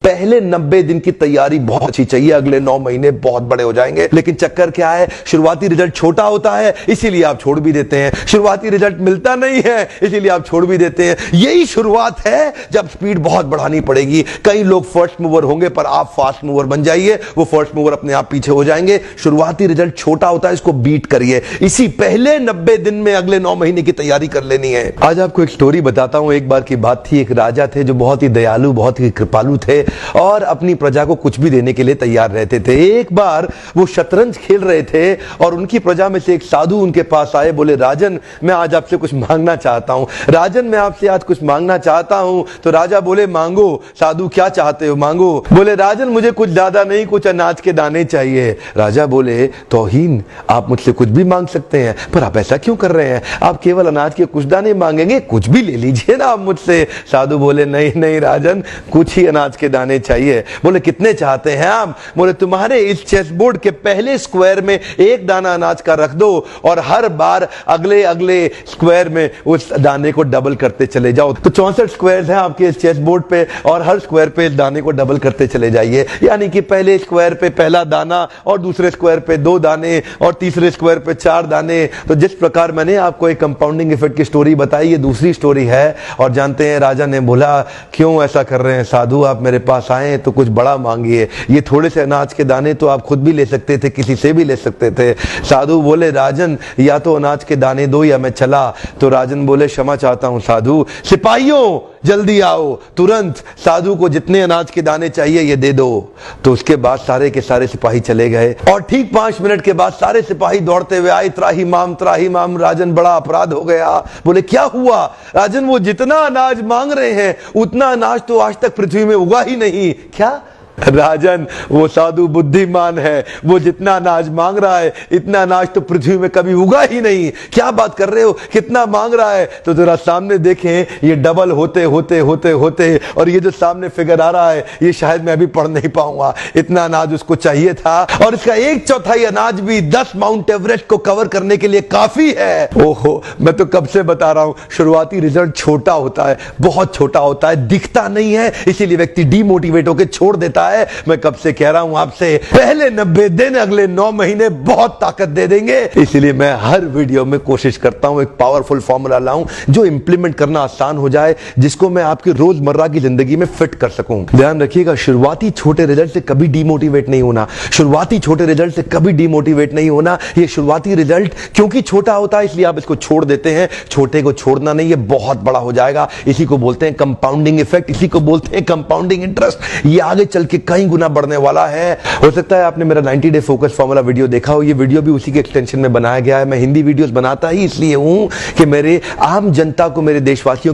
पहले 90 दिन की तैयारी बहुत अच्छी चाहिए, अगले 9 महीने बहुत बड़े हो जाएंगे। लेकिन चक्कर क्या है, शुरुआती रिजल्ट छोटा होता है, इसीलिए आप छोड़ भी देते हैं। शुरुआती रिजल्ट मिलता नहीं है, इसीलिए आप छोड़ भी देते हैं। यही शुरुआत है जब स्पीड बहुत बढ़ानी पड़ेगी। कई लोग फर्स्ट मूवर होंगे, पर आप फास्ट मूवर बन जाइए, वो फर्स्ट मूवर अपने आप पीछे हो जाएंगे। शुरुआती रिजल्ट छोटा होता है, इसको बीट करिए। इसी पहले 90 दिन में अगले 9 महीने की तैयारी कर लेनी है। आज आपको एक स्टोरी बताता हूं। एक बार की बात थी, एक राजा थे जो बहुत ही दयालु, बहुत ही कृपालु थे और अपनी प्रजा को कुछ भी देने के लिए तैयार रहते थे। एक बार वो शतरंज खेल रहे थे और उनकी प्रजा में से एक साधु उनके पास आए। बोले, राजन मैं आज आपसे कुछ मांगना चाहता हूं। राजन मैं आपसे आज कुछ मांगना चाहता हूं। तो राजा बोले, मांगो। साधु, क्या चाहते हो, मांगो। बोले, राजन मुझे कुछ ज्यादा नहीं, कुछ अनाज के दाने चाहिए। राजा बोले, तौहीन, आप मुझसे कुछ भी मांग सकते हैं, पर आप ऐसा क्यों कर रहे हैं? आप केवल अनाज के कुछ दाने मांगेंगे, कुछ भी ले लीजिए ना आप मुझसे। साधु बोले, नहीं नहीं राजन, कुछ ही अनाज के दाने चाहिए। बोले, कितने चाहते हैं आप? बोले, तुम्हारे इस चेस बोर्ड के पहले स्क्वायर में एक दाना अनाज का रख दो और हर बार अगले अगले स्क्वायर में उस दाने को डबल करते चले जाओ। तो 64 स्क्वायर हैं आपके इस चेस बोर्ड पे और हर स्क्वायर पे इस दाने को डबल करते चले जाइए। यानी कि पहले स्क्वायर पे पहला दाना और दूसरे स्क्वायर पे 2 दाने और तीसरे स्क्वायर पे 4 दाने। तो जिस प्रकार मैंने आपको एक कंपाउंडिंग इफेक्ट की स्टोरी बताई, ये दूसरी स्टोरी है। और जानते हैं, राजा ने बोला, क्यों ऐसा कर रहे हैं साधु, आप मेरे पास आए तो कुछ बड़ा मांगिए। ये थोड़े से अनाज के दाने तो आप खुद भी ले सकते थे, किसी से भी ले सकते थे। साधु बोले, राजन या तो अनाज के दाने दो या मैं चला। तो राजन बोले, क्षमा चाहता हूं साधु, सिपाहियों जल्दी आओ तुरंत, साधु को जितने अनाज के दाने चाहिए ये दे दो। तो उसके बाद सारे के सारे सिपाही चले गए और ठीक 5 मिनट के बाद सारे सिपाही दौड़ते हुए आए, त्राही माम। राजन, बड़ा अपराध हो गया। बोले, क्या हुआ? राजन, वो जितना अनाज मांग रहे हैं उतना अनाज तो आज तक पृथ्वी में उगा ही नहीं। क्या? राजन, वो साधु बुद्धिमान है, वो जितना अनाज मांग रहा है इतना अनाज तो पृथ्वी में कभी उगा ही नहीं। क्या बात कर रहे हो, कितना मांग रहा है? तो जरा सामने देखें, ये डबल होते होते होते होते और ये जो सामने फिगर आ रहा है ये शायद मैं अभी पढ़ नहीं पाऊंगा। इतना अनाज उसको चाहिए था और इसका 1/4 अनाज भी 10 माउंट एवरेस्ट को कवर करने के लिए काफी है। ओहो, मैं तो कब से बता रहा हूं, शुरुआती रिजल्ट छोटा होता है, बहुत छोटा होता है, दिखता नहीं है, इसीलिए व्यक्ति डीमोटिवेट होकर छोड़ देता है। मैं कब से कह रहा हूं आपसे, पहले 90 दिन अगले 9 महीने बहुत ताकत दे देंगे। इसलिए मैं हर वीडियो में कोशिश करता हूं एक पावरफुल फॉर्मूला लाऊं जो इंप्लीमेंट करना आसान हो जाए, जिसको मैं आपकी रोजमर्रा की जिंदगी में फिट कर सकूं। ध्यान रखिएगा, शुरुआती छोटे रिजल्ट से कभी डीमोटिवेट नहीं होना। शुरुआती छोटे रिजल्ट से कभी डीमोटिवेट नहीं होना। ये शुरुआती रिजल्ट क्योंकि छोटा होता है इसलिए आप इसको छोड़ देते हैं। छोटे को छोड़ना नहीं, ये बहुत बड़ा हो जाएगा। इसी को बोलते हैं कंपाउंडिंग इफेक्ट, इसी को बोलते हैं कंपाउंडिंग इंटरेस्ट। ये आगे चल के कई गुना बढ़ने वाला है। हो सकता है आपने मेरा 90 डे फोकस फॉर्मूला वीडियो देखा हो। ये वीडियो भी उसी के एक्सटेंशन में बनाया गया है। मैं हिंदी वीडियोस बनाता ही इसलिए हूं कि मेरे आम जनता को, मेरे देशवासियों की